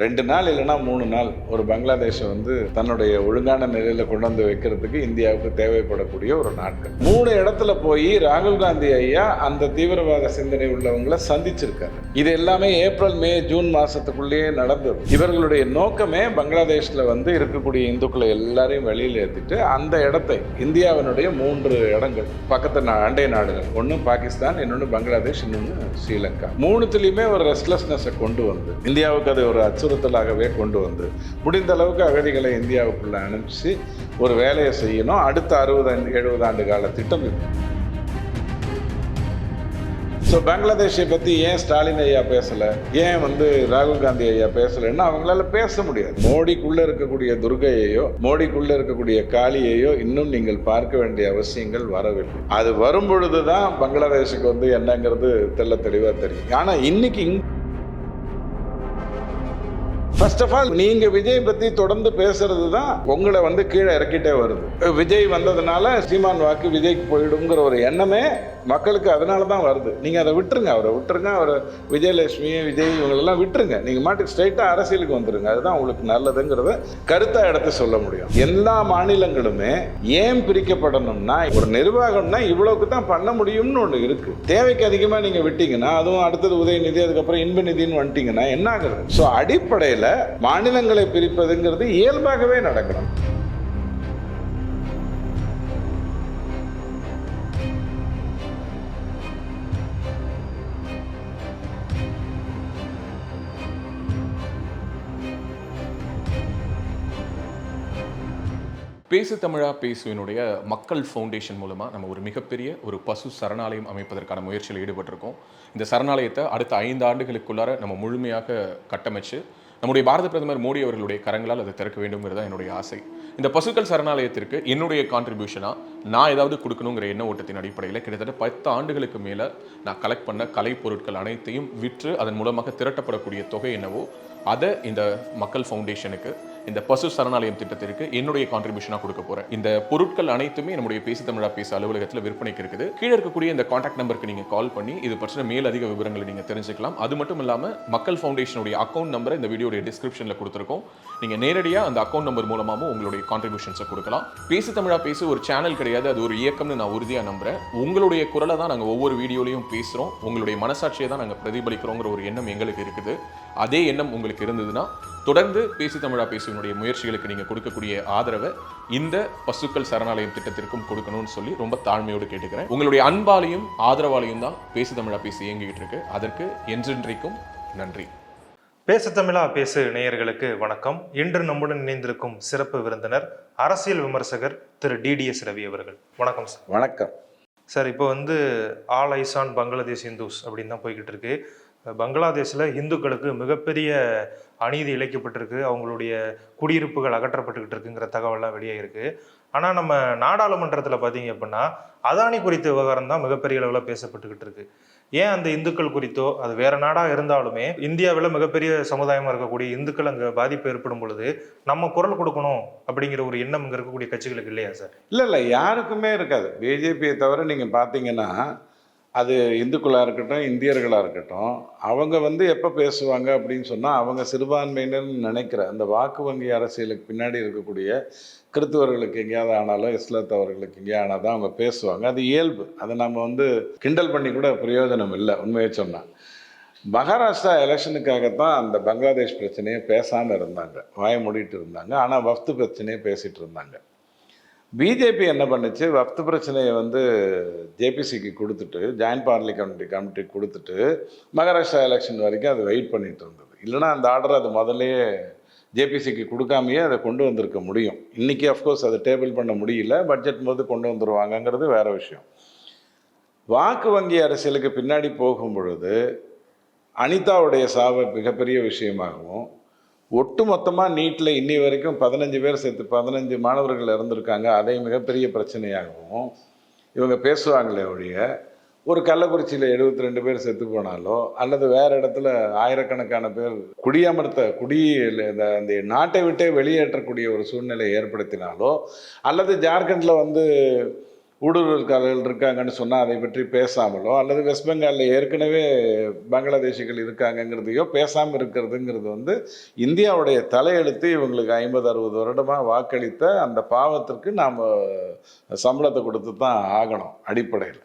2 நாள் இல்லைன்னா 3 நாள் ஒரு பங்களாதேஷை வந்து தன்னுடைய ஒழுங்கான நிலையில் கொண்டு வந்து வைக்கிறதுக்கு இந்தியாவுக்கு தேவைப்படக்கூடிய ஒரு நாட்கள். 3 இடத்துல போய் ராகுல் காந்தி ஐயா அந்த தீவிரவாத சிந்தனை உள்ளவங்களை சந்திச்சிருக்காரு. இது எல்லாமே ஏப்ரல், மே, ஜூன் மாசத்துக்குள்ளேயே நடந்தது. இவர்களுடைய நோக்கமே பங்களாதேஷ்ல வந்து இருக்கக்கூடிய இந்துக்களை எல்லாரையும் வெளியில் ஏற்றிட்டு அந்த இடத்தை இந்தியாவினுடைய 3 இடங்கள் பக்கத்து அண்டை நாடுகள், ஒன்று பாகிஸ்தான், இன்னொன்று பங்களாதேஷ், இன்னொன்று ஸ்ரீலங்கா, 3த்துலேயுமே ஒரு ரெஸ்ட்லெஸ்னஸை கொண்டு வந்து இந்தியாவுக்கு அது ஒரு அச்சுறுத்தலாகவே கொண்டு வந்து முடிந்த அளவுக்கு அகதிகளை இந்தியாவுக்குள்ள அனுப்பிச்சு ஒரு வேலையை செய்யணும். அடுத்த 60-70 ஆண்டு கால திட்டம் இது. ஸோ பங்களாதேஷை பற்றி ஏன் ஸ்டாலின் ஐயா பேசலை, ஏன் வந்து ராகுல் காந்தி ஐயா பேசலைன்னா அவங்களால பேச முடியாது. மோடிக்குள்ளே இருக்கக்கூடிய துர்கையையோ மோடிக்குள்ளே இருக்கக்கூடிய காளியையோ இன்னும் நீங்கள் பார்க்க வேண்டிய அவசியங்கள் வரவில்லை. அது வரும்பொழுது தான் பங்களாதேஷுக்கு வந்து என்னங்கிறது தெள்ள தெளிவாக தெரியும். ஆனால் இன்னைக்கு ஃபர்ஸ்ட் ஆஃப் ஆல் நீங்க விஜய் பத்தி தொடர்ந்து பேசுறது தான் உங்களை வந்து கீழே இறக்கிட்டே வருது. விஜய் வந்ததுனால சீமான் வாக்கு விஜய்க்கு போயிடுங்கிற ஒரு எண்ணமே மக்களுக்கு அதனால தான் வருது. நீங்க அதை விட்டுருங்க, அவரை விஜயலட்சுமி, விஜய் இவங்களெல்லாம் விட்டுருங்க. நீங்க மாட்டுக்கு ஸ்ட்ரைட்டா அரசியலுக்கு வந்துருங்க. அதுதான் உங்களுக்கு நல்லதுங்கிறத கருத்தா எடுத்து சொல்ல முடியும். எல்லா மாநிலங்களுமே ஏன் பிரிக்கப்படணும்னா ஒரு நிர்வாகம்னா இவ்வளவுக்கு தான் பண்ண முடியும்னு ஒன்று இருக்கு. தேவைக்கு அதிகமா நீங்க விட்டீங்கன்னா, அதுவும் அடுத்தது உதயநிதி, அதுக்கப்புறம் இன்ப நிதின்னு வந்துட்டீங்கன்னா என்ன ஆகுது? ஸோ அடிப்படையில் மாநிலங்களை பிரிப்பதுங்கிறது இயல்பாகவே நடக்கணும். பேசு தமிழா பேசுவினுடைய மக்கள் ஃபவுண்டேஷன் மூலமாக நம்ம ஒரு மிகப்பெரிய ஒரு பசு சரணாலயம் அமைப்பதற்கான முயற்சியில் ஈடுபட்டிருக்கோம். இந்த சரணாலயத்தை அடுத்த 5 ஆண்டுகளுக்குள்ளார நம்ம முழுமையாக கட்டமைச்சு நம்முடைய பாரத பிரதமர் மோடி அவர்களுடைய கரங்களால் அதை திறக்க வேண்டும்ங்கிறது தான் என்னுடைய ஆசை. இந்த பசுக்கள் சரணாலயத்திற்கு என்னுடைய கான்ட்ரிபியூஷனாக நான் ஏதாவது கொடுக்கணுங்கிற எண்ண ஓட்டத்தின் அடிப்படையில் கிட்டத்தட்ட 10 ஆண்டுகளுக்கு மேலே நான் கலெக்ட் பண்ண கலை பொருட்கள் அனைத்தையும் விற்று அதன் மூலமாக திரட்டப்படக்கூடிய தொகை என்னவோ அதை இந்த மக்கள் ஃபவுண்டேஷனுக்கு, இந்த பசு சரணாலயம் திட்டத்திற்கு என்னுடைய கான்ட்ரிபியூஷனாக கொடுக்க போகிறேன். இந்த பொருட்கள் அனைத்துமே நம்முடைய பேசு தமிழா பேச அலுவலகத்தில் விற்பனைக்கு இருக்குது. கீழே இருக்கக்கூடிய இந்த கான்டாக்ட் நம்பருக்கு நீங்கள் கால் பண்ணி இது பற்றின மேலதிக விவரங்களை நீங்கள் தெரிஞ்சுக்கலாம். அது மட்டும் இல்லாமல் மக்கள் ஃபவுண்டேஷனுடைய அக்கௌண்ட் நம்பரை இந்த வீடியோடைய டிஸ்கிரிப்ஷனில் கொடுத்துருக்கோம். நீங்கள் நேரடியாக அந்த அக்கௌண்ட் நம்பர் மூலமாகவும் உங்களுடைய கான்ட்ரிபியூஷன்ஸை கொடுக்கலாம். பேசு தமிழா பேசு ஒரு சேனல் கிடையாது, அது ஒரு இயக்கம்னு நான் உறுதியாக நம்புகிறேன். உங்களுடைய குரலை தான் நாங்கள் ஒவ்வொரு வீடியோலையும் பேசுகிறோம், உங்களுடைய மனசாட்சியை தான் நாங்கள் பிரதிபலிக்கிறோங்கிற ஒரு எண்ணம் எங்களுக்கு இருக்குது. அதே எண்ணம் உங்களுக்கு இருந்ததுன்னா தொடர்ந்து பேசு தமிழா பேசுவனுடைய முயற்சிகளுக்கு நீங்கள் கொடுக்கக்கூடிய ஆதரவை இந்த பசுக்கள் சரணாலயம் திட்டத்திற்கும் கொடுக்கணும்னு சொல்லி ரொம்ப தாழ்மையோடு கேட்டுக்கிறேன். உங்களுடைய அன்பாலையும் ஆதரவாலையும் தான் பேசு தமிழா பேசு இயங்கிக்கிட்டு இருக்கு. அதற்கு என்றென்றைக்கும் நன்றி. பேசு தமிழா பேசு நேயர்களுக்கு வணக்கம். இன்று நம்முடன் இணைந்திருக்கும் சிறப்பு விருந்தினர் அரசியல் விமர்சகர் திரு DDS ரவி அவர்கள். வணக்கம் சார். வணக்கம் சார். இப்போ வந்து all eyes on Bangladesh Hindus அப்படின்னு தான் போய்கிட்டு இருக்கு. பங்களாதேஷில் இந்துக்களுக்கு மிகப்பெரிய அநீதி இழைக்கப்பட்டிருக்கு, அவங்களுடைய குடியிருப்புகள் அகற்றப்பட்டுக்கிட்டு இருக்குங்கிற தகவலாம் வெளியாகிருக்கு. ஆனால் நம்ம நாடாளுமன்றத்தில் பார்த்தீங்க அப்படின்னா அதானி குறித்த விவகாரம் தான் மிகப்பெரிய அளவில் பேசப்பட்டுக்கிட்டு இருக்கு. ஏன் அந்த இந்துக்கள் குறித்தோ, அது வேற நாடாக இருந்தாலுமே இந்தியாவில் மிகப்பெரிய சமுதாயமாக இருக்கக்கூடிய இந்துக்கள் அங்கே பாதிப்பு ஏற்படும் பொழுது நம்ம குரல் கொடுக்கணும் அப்படிங்கிற ஒரு எண்ணம் இங்கே இருக்கக்கூடிய கட்சிகளுக்கு இல்லையா சார்? இல்லை, யாருக்குமே இருக்காது. பிஜேபியை தவிர நீங்கள் பார்த்தீங்கன்னா அது இந்துக்களாக இருக்கட்டும், இந்தியர்களாக இருக்கட்டும், அவங்க வந்து எப்போ பேசுவாங்க அப்படின்னு சொன்னால் அவங்க சிறுபான்மையினர்னு நினைக்கிற அந்த வாக்கு வங்கி அரசியலுக்கு பின்னாடி இருக்கக்கூடிய கிறிஸ்துவர்களுக்கு எங்கேயாவது ஆனாலும் இஸ்லாத்தவர்களுக்கு எங்கேயாவது ஆனால் தான் அவங்க பேசுவாங்க. அது இயல்பு. அதை நம்ம வந்து கிண்டல் பண்ணி கூட பிரயோஜனம் இல்லை. உண்மையை சொன்னால் மகாராஷ்டிரா எலெக்ஷனுக்காகத்தான் அந்த பங்களாதேஷ் பிரச்சனையை பேசாமல் இருந்தாங்க, வாய மூடிட்டு இருந்தாங்க. ஆனால் வஃப்து பிரச்சனையை பேசிகிட்டு இருந்தாங்க. பிஜேபி என்ன பண்ணுச்சு, வஃப்து பிரச்சனையை வந்து ஜேபிசிக்கு கொடுத்துட்டு, ஜாயின்ட் பார்லிமெண்ட்ரி கமிட்டிக்கு கொடுத்துட்டு மகாராஷ்டிரா எலெக்ஷன் வரைக்கும் அது வெயிட் பண்ணிட்டு இருந்தது. இல்லைனா அந்த ஆர்டர் அது முதலையே ஜேபிசிக்கு கொடுக்காமையே அதை கொண்டு வந்திருக்க முடியும். இன்றைக்கி அஃப்கோர்ஸ் அதை டேபிள் பண்ண முடியல, பட்ஜெட் போது கொண்டு வந்துடுவாங்கங்கிறது வேறு விஷயம். வாக்கு வங்கி அரசியலுக்கு பின்னாடி போகும் பொழுது அனிதாவுடைய சாவு மிகப்பெரிய விஷயமாகவும், ஒட்டு மொத்தமாக நீட்டில் இன்னி வரைக்கும் 15 பேர் சேர்த்து 15 மாணவர்கள் இறந்துருக்காங்க, அதை மிகப்பெரிய பிரச்சனையாகவும் இவங்க பேசுவாங்களே ஒழிய, ஒரு கள்ளக்குறிச்சியில் 72 பேர் செத்து போனாலோ அல்லது வேறு இடத்துல ஆயிரக்கணக்கான பேர் அந்த நாட்டை விட்டே வெளியேற்றக்கூடிய ஒரு சூழ்நிலை ஏற்படுத்தினாலோ, அல்லது ஜார்க்கண்டில் வந்து ஊடுருவல்காரர்கள் இருக்காங்கன்னு சொன்னால் அதை பற்றி பேசாமலோ, அல்லது வெஸ்ட் பெங்காலில் ஏற்கனவே பங்களாதேஷிகள் இருக்காங்கங்கிறதையோ பேசாமல் இருக்கிறதுங்கிறது வந்து இந்தியாவுடைய தலையெழுத்து. இவங்களுக்கு 50-60 வருடமாக வாக்களித்த அந்த பாவத்திற்கு நாம் சம்பளத்தை கொடுத்து தான் ஆகணும். அடிப்படையில்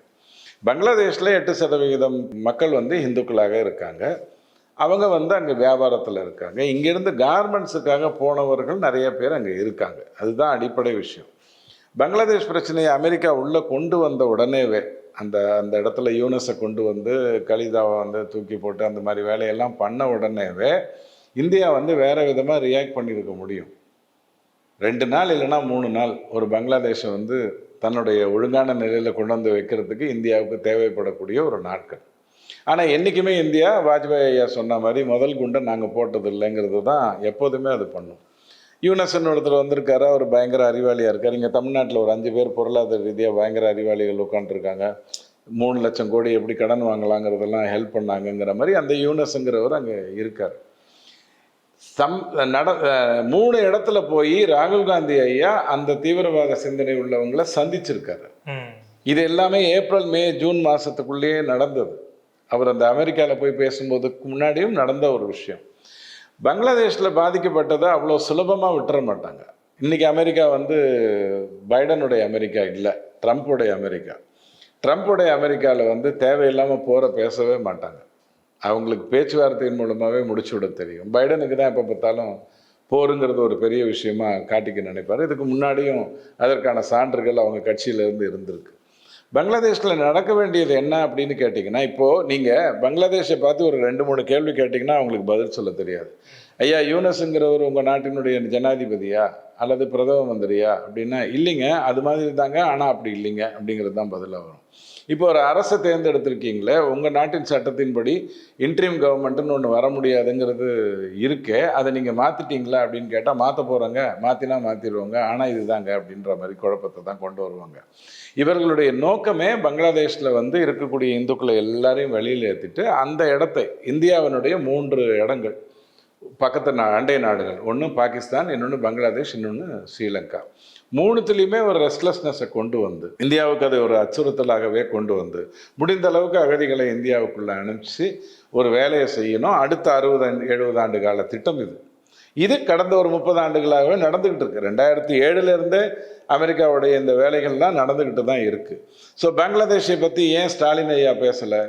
பங்களாதேஷில் 8% மக்கள் வந்து இந்துக்களாக இருக்காங்க. அவங்க வந்து அங்கே வியாபாரத்தில் இருக்காங்க. இங்கேருந்து கார்மெண்ட்ஸுக்காக போனவர்கள் நிறைய பேர் அங்கே இருக்காங்க. அதுதான் அடிப்படை விஷயம். பங்களாதேஷ் பிரச்சனையை அமெரிக்கா உள்ளே கொண்டு வந்த உடனேவே அந்த அந்த இடத்துல யூனஸை கொண்டு வந்து கலிதாவை வந்து தூக்கி போட்டு அந்த மாதிரி வேலையெல்லாம் பண்ண உடனேவே இந்தியா வந்து வேறு விதமாக ரியாக்ட் பண்ணியிருக்க முடியும். 2 நாள் இல்லைன்னா 3 நாள் ஒரு பங்களாதேஷை வந்து தன்னுடைய ஒழுங்கான நிலையில் கொண்டு வந்து வைக்கிறதுக்கு இந்தியாவுக்கு தேவைப்படக்கூடிய ஒரு நாட்கள். ஆனால் என்றைக்குமே இந்தியா வாஜ்பாய் ஐயா சொன்ன மாதிரி முதல் குண்டை நாங்கள் போட்டது இல்லைங்கிறது தான் எப்போதுமே அது பண்ணும். யூனஸ்ன்னு ஒருத்தர் வந்திருக்காரு, அவர் பயங்கர அறிவாளியாக இருக்கார். இங்கே தமிழ்நாட்டில் ஒரு 5 பேர் பொருளாதார ரீதியாக பயங்கர அறிவாளிகள் உட்காந்துருக்காங்க. 3 லட்சம் கோடி எப்படி கடன் வாங்கலாங்கிறதெல்லாம் ஹெல்ப் பண்ணாங்கங்கிற மாதிரி அந்த யூனஸ்ங்கிறவர் அங்கே இருக்கார். 3 இடத்துல போய் ராகுல் காந்தி ஐயா அந்த தீவிரவாத சிந்தனை உள்ளவங்களை சந்திச்சிருக்காரு. இது எல்லாமே ஏப்ரல், மே, ஜூன் மாதத்துக்குள்ளேயே நடந்தது. அவர் அந்த அமெரிக்காவில் போய் பேசும்போதுக்கு முன்னாடியும் நடந்த ஒரு விஷயம். பங்களாதேஷில் பாதிக்கப்பட்டதை அவ்வளோ சுலபமாக விட்டுற மாட்டாங்க. இன்றைக்கி அமெரிக்கா வந்து பைடனுடைய அமெரிக்கா இல்லை, ட்ரம்ப்புடைய அமெரிக்கா. ட்ரம்ப்புடைய அமெரிக்காவில் வந்து தேவையில்லாமல் பேசவே மாட்டாங்க. அவங்களுக்கு பேச்சுவார்த்தையின் மூலமாகவே முடிச்சு விட தெரியும். பைடனுக்கு தான் எப்போ பார்த்தாலும் போருங்கிறது ஒரு பெரிய விஷயமா காட்டிக்க நினைப்பார். இதுக்கு முன்னாடியும் அதற்கான சான்றுகள் அவங்க கட்சியிலேருந்து இருந்திருக்கு. பங்களாதேஷில் நடக்க வேண்டியது என்ன அப்படின்னு கேட்டிங்கன்னா, இப்போது நீங்கள் பங்களாதேஷை பார்த்து ஒரு 2-3 கேள்வி கேட்டிங்கன்னா அவங்களுக்கு பதில் சொல்ல தெரியாது. ஐயா, யூனஸுங்கிறவர் உங்கள் நாட்டினுடைய ஜனாதிபதியா அல்லது பிரதம மந்திரியா அப்படின்னா, இல்லைங்க அது மாதிரி தாங்க, ஆனால் அப்படி இல்லைங்க அப்படிங்கிறது தான் பதிலாக வரும். இப்போ ஒரு அரசை தேர்ந்தெடுத்திருக்கீங்களே, உங்கள் நாட்டின் சட்டத்தின்படி இன்ட்ரீம் கவர்மெண்ட்டுன்னு ஒன்று வர முடியாதுங்கிறது இருக்கே, அதை நீங்கள் மாற்றிட்டீங்களா அப்படின்னு கேட்டால் மாற்ற போகிறாங்க, மாற்றினா மாற்றிடுவாங்க, ஆனால் இதுதாங்க அப்படின்ற மாதிரி குழப்பத்தை தான் கொண்டு வருவாங்க. இவர்களுடைய நோக்கமே பங்களாதேஷில் வந்து இருக்கக்கூடிய இந்துக்களை எல்லாரையும் வெளியில் ஏற்றிட்டு அந்த இடத்தை, இந்தியாவினுடைய 3 இடங்கள் பக்கத்து அண்டை நாடுகள், ஒன்று பாகிஸ்தான், இன்னொன்று பங்களாதேஷ், இன்னொன்று ஸ்ரீலங்கா, 3த்துலேயுமே ஒரு ரெஸ்ட்லெஸ்னஸை கொண்டு வந்து இந்தியாவுக்கு அதை ஒரு அச்சுறுத்தலாகவே கொண்டு வந்து முடிந்த அளவுக்கு அகதிகளை இந்தியாவுக்குள்ளே அனுப்பிச்சு ஒரு வேலையை செய்யணும். அடுத்த 60-70 ஆண்டு கால திட்டம் இது. இது கடந்த ஒரு 30 ஆண்டுகளாகவே நடந்துக்கிட்டு இருக்கு. 2007 அமெரிக்காவுடைய இந்த வேலைகள்லாம் நடந்துக்கிட்டு தான் இருக்குது. ஸோ பங்களாதேஷை பற்றி ஏன் ஸ்டாலின் ஐயா பேசலை,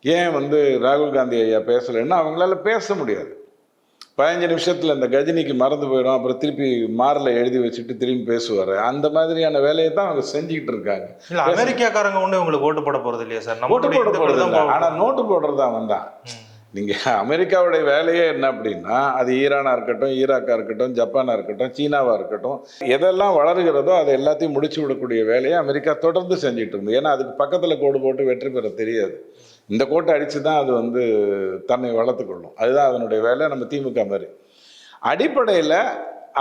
ஏன் வந்து ராகுல் காந்தி ஐயா பேசலைன்னா அவங்களால பேச முடியாது. 15 நிமிஷத்தில் இந்த கஜினிக்கு மறந்து போயிடும், அப்புறம் திருப்பி மாரில் எழுதி வச்சுட்டு திரும்பி பேசுவார். அந்த மாதிரியான வேலையை தான் அவங்க செஞ்சுக்கிட்டு இருக்காங்க. இல்லை, அமெரிக்காக்காரங்க ஒன்று உங்களுக்கு ஓட்டு போட போகிறது இல்லையா சார்? ஓட்டு போட போகிறது இல்லை, ஆனால் நோட்டு போடுறது அவன் தான். நீங்கள் அமெரிக்காவுடைய வேலையே என்ன அப்படின்னா, அது ஈரானாக இருக்கட்டும், ஈராக்காக இருக்கட்டும், ஜப்பானாக இருக்கட்டும், சீனாவாக இருக்கட்டும், எதெல்லாம் வளருகிறதோ அதை எல்லாத்தையும் முடிச்சு விடக்கூடிய வேலையை அமெரிக்கா தொடர்ந்து செஞ்சுட்டு இருந்தது. ஏன்னா அதுக்கு பக்கத்தில் கோடு போட்டு வெற்றி பெற தெரியாது. இந்த கோட்டை அடித்து தான் அது வந்து தன்னை வளர்த்துக்கொள்ளும். அதுதான் அதனுடைய வேலை. நம்ம திமுக மாதிரி அடிப்படையில்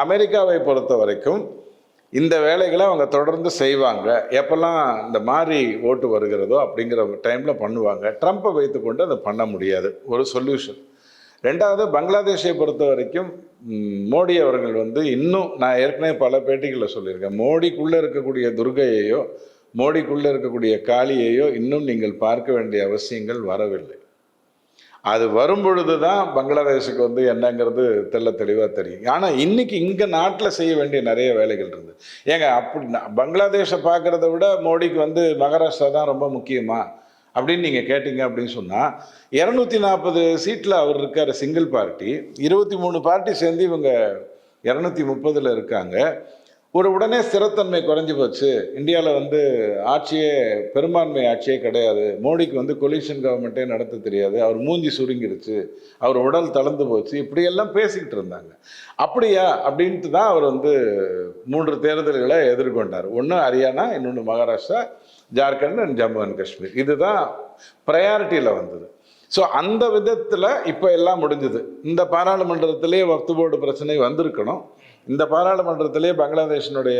அமெரிக்காவை பொறுத்த வரைக்கும் இந்த வேலைகளை அவங்க தொடர்ந்து செய்வாங்க. எப்போல்லாம் இந்த மாதிரி ஓட்டு வருகிறதோ அப்படிங்கிற டைமில் பண்ணுவாங்க. ட்ரம்ப்பை வைத்துக்கொண்டு அதை பண்ண முடியாது. ஒரு சொல்யூஷன். 2வது, பங்களாதேஷை பொறுத்த வரைக்கும் மோடி அவர்கள் வந்து இன்னும், நான் ஏற்கனவே பல பேட்டிகளில் சொல்லியிருக்கேன், மோடிக்குள்ளே இருக்கக்கூடிய துர்கையையோ மோடிக்குள்ளே இருக்கக்கூடிய காளியையோ இன்னும் நீங்கள் பார்க்க வேண்டிய அவசியங்கள் வரவில்லை. அது வரும் பொழுது தான் பங்களாதேஷுக்கு வந்து என்னங்கிறது தெளிவாக தெரியும். ஆனால் இன்றைக்கி இங்கே நாட்டில் செய்ய வேண்டிய நிறைய வேலைகள் இருக்குது. ஏங்க அப்படி பங்களாதேஷை பார்க்குறத விட மோடிக்கு வந்து மகாராஷ்டிரா தான் ரொம்ப முக்கியமா அப்படின்னு நீங்கள் கேட்டிங்க அப்படின்னு சொன்னால், 240 சீட்டில் அவர் இருக்கார் சிங்கிள் பார்ட்டி, 23 பார்ட்டி சேர்ந்து இவங்க 230 இருக்காங்க. ஒரு உடனே ஸ்திரத்தன்மை குறைஞ்சி போச்சு. இந்தியாவில் வந்து ஆட்சியே பெரும்பான்மை ஆட்சியே கிடையாது. மோடிக்கு வந்து கொலிஷன் கவர்மெண்ட்டே நடத்த தெரியாது. அவர் மூஞ்சி சுருங்கிருச்சு, அவர் உடல் தளர்ந்து போச்சு, இப்படியெல்லாம் பேசிக்கிட்டு இருந்தாங்க. அப்படியா அப்படின்ட்டு தான் அவர் வந்து 3 தேர்தல்களை எதிர்கொண்டார். ஒன்று ஹரியானா, இன்னொன்று மகாராஷ்டிரா, ஜார்க்கண்ட் அண்ட் ஜம்மு அண்ட் காஷ்மீர். இதுதான் ப்ரையாரிட்டியில் வந்தது. ஸோ அந்த விதத்தில் இப்போ எல்லாம் முடிஞ்சுது. இந்த பாராளுமன்றத்திலே வக்ஃப் போர்டு பிரச்சனை வந்திருக்கணும். இந்த பாராளுமன்றத்திலே பங்களாதேஷினுடைய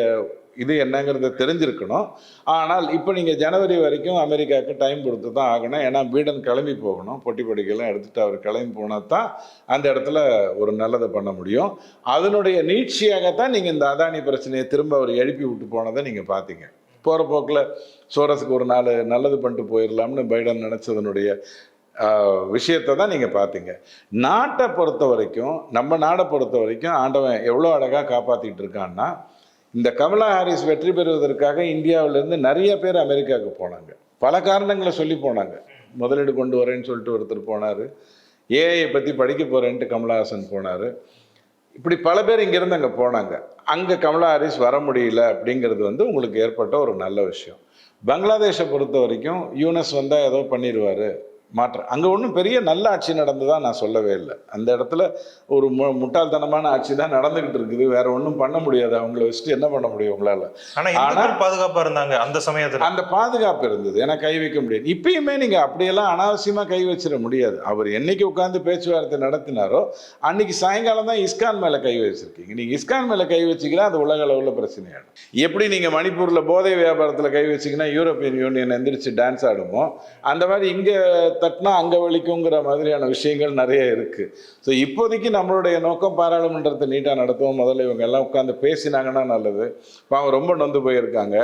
இது என்னங்கிறத தெரிஞ்சிருக்கணும். ஆனால் இப்போ நீங்கள் ஜனவரி வரைக்கும் அமெரிக்காவுக்கு டைம் கொடுத்து தான் ஆகணும். ஏன்னா பீடன் கிளம்பி போகணும், பொட்டி பொடிக்கெல்லாம் எடுத்துகிட்டு அவர் கிளம்பி போனால் தான் அந்த இடத்துல ஒரு நல்லதை பண்ண முடியும். அதனுடைய நீட்சியாகத்தான் நீங்கள் இந்த அதானி பிரச்சனையை திரும்ப அவர் எழுப்பி விட்டு போனதை நீங்கள் பார்த்தீங்க. போகிற போக்கில் சோரஸுக்கு ஒரு நாள் நல்லது பண்ணிட்டு போயிடலாம்னு பைடன் நினச்சதனுடைய விஷயத்தை தான் நீங்கள் பார்த்தீங்க. நாட்டை பொறுத்த வரைக்கும், நம்ம நாடை பொறுத்த வரைக்கும் ஆண்டவன் எவ்வளோ அழகாக காப்பாற்றிட்டு இருக்கான்னா, இந்த கமலா ஹாரிஸ் வெற்றி பெறுவதற்காக இந்தியாவிலேருந்து நிறைய பேர் அமெரிக்காவுக்கு போனாங்க. பல காரணங்களை சொல்லி போனாங்க. முதலீடு கொண்டு வரேன்னு சொல்லிட்டு ஒருத்தர் போனார், ஏஐயை பற்றி படிக்க போகிறேன்ட்டு கமலஹாசன் போனார். இப்படி பல பேர் இங்கேருந்து அங்கே போனாங்க. அங்கே கமலா ஹாரிஸ் வர முடியல அப்படிங்கிறது வந்து உங்களுக்கு ஏற்பட்ட ஒரு நல்ல விஷயம். பங்களாதேஷை பொறுத்த வரைக்கும் யூனஸ் வந்தால் ஏதோ பண்ணிடுவார், மாற்றம். அங்கே ஒன்றும் பெரிய நல்ல ஆட்சி நடந்ததா நான் சொல்லவே இல்லை. அந்த இடத்துல ஒரு முட்டாள்தனமான ஆட்சி தான் நடந்துகிட்டு இருக்குது. வேற ஒன்றும் பண்ண முடியாது. அவங்கள வச்சுட்டு என்ன பண்ண முடியும் உங்களால? ஆனால் பாதுகாப்பாக இருந்தாங்க அந்த சமயத்தில். அந்த பாதுகாப்பு இருந்தது, ஏன்னா கை வைக்க முடியாது. இப்பயுமே நீங்க அப்படியெல்லாம் அனாவசியமா கை வச்சிட முடியாது. அவர் என்னைக்கு உட்கார்ந்து பேச்சுவார்த்தை நடத்தினாரோ அன்னைக்கு சாயங்காலம் தான் இஸ்கான் மேல கை வச்சிருக்கீங்க. நீங்க இஸ்கான் மேல கை வச்சிங்கன்னா அது உலக அளவில் பிரச்சனையாகும். எப்படி நீங்க மணிப்பூர்ல போதை வியாபாரத்தில் கை வச்சிங்கன்னா யூரோப்பியன் யூனியன் எந்திரிச்சு டான்ஸ் ஆடுமோ, அந்த மாதிரி இங்க தட்டினா அங்கே வலிக்குங்கிற மாதிரியான விஷயங்கள் நிறைய இருக்குது. ஸோ இப்போதைக்கு நம்மளுடைய நோக்கம் பாராளுமன்றத்தை நீட்டாக நடத்துவோம். முதல்ல இவங்க எல்லாம் உட்காந்து பேசினாங்கன்னா நல்லது. இப்போ அவங்க ரொம்ப நொந்து போயிருக்காங்க.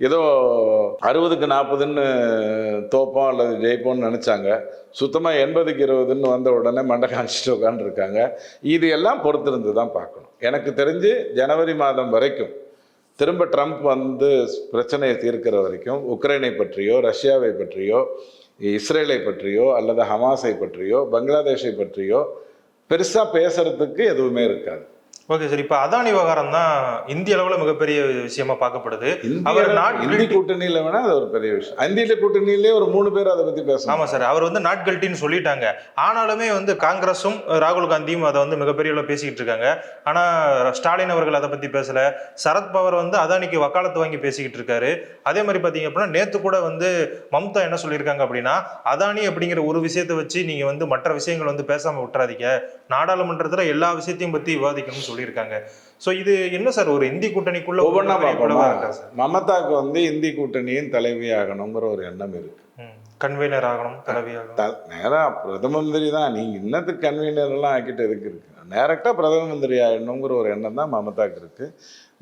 ஏதோ 60க்கு 40ன்னு தோப்போம் அல்லது ஜெயிப்போம்னு நினச்சாங்க. சுத்தமாக 80க்கு 20ன்னு வந்த உடனே மண்டை காமிச்சிட்டு உட்காந்துருக்காங்க. இது எல்லாம் பொறுத்திருந்து தான் பார்க்கணும். எனக்கு தெரிஞ்சு ஜனவரி மாதம் வரைக்கும் திரும்ப ட்ரம்ப் வந்து பிரச்சனையை தீர்க்கிற வரைக்கும் உக்ரைனை பற்றியோ, ரஷ்யாவை பற்றியோ, இஸ்ரேலை பற்றியோ அல்லது ஹமாஸை பற்றியோ, பங்களாதேஷை பற்றியோ பெருசாக பேசுறதுக்கு எதுவுமே இருக்காது. ஓகே சார், இப்போ அதானி விவகாரம் தான் இந்திய அளவில் மிகப்பெரிய விஷயமா பார்க்கப்படுது. அவர் இந்தி கூட்டணியில் வேணா அது ஒரு பெரிய விஷயம். இந்திய கூட்டணியிலே ஒரு 3 பேர் அதை பற்றி பேசணும். ஆமாம் சார், அவர் வந்து நாட் கல்ட்டின்னு சொல்லிட்டாங்க. ஆனாலுமே வந்து காங்கிரஸும் ராகுல் காந்தியும் அதை வந்து மிகப்பெரிய அளவில் பேசிக்கிட்டு இருக்காங்க. ஆனால் ஸ்டாலின் அவர்கள் அதை பற்றி பேசலை. சரத்பவர் வந்து அதானிக்கு வக்காலத்து வாங்கி பேசிக்கிட்டு இருக்காரு. அதே மாதிரி பார்த்தீங்க அப்படின்னா நேற்று கூட வந்து மம்தா என்ன சொல்லியிருக்காங்க அப்படின்னா, அதானி அப்படிங்கிற ஒரு விஷயத்தை வச்சு நீங்கள் வந்து மற்ற விஷயங்கள் வந்து பேசாமல் விட்டுறாதீங்க, நாடாளுமன்றத்தில் எல்லா விஷயத்தையும் பற்றி விவாதிக்கணும்னு சொல்லியிருக்காங்க. சோ இது என்ன சார், ஒரு இந்தி கூட்டணிக்குள்ள ஒவ்வொன்றா பார்ப்போமா? மமதாக்கு வந்து இந்தி கூட்டணியின் தலைவி ஆகணுங்கிற ஒரு எண்ணம் இருக்கு. கன்வீனர் ஆகணும், தலைவி ஆகணும். நேரா பிரதம மந்திரி தான். நீங்க இன்னத்துக்கு கன்வீனர் எல்லாம் ஆக்கிட்டு எதுக்கு இருக்கு? டைரக்டா பிரதம மந்திரி ஆகணுங்கிற ஒரு எண்ணம் தான் மமதாக்கு இருக்கு.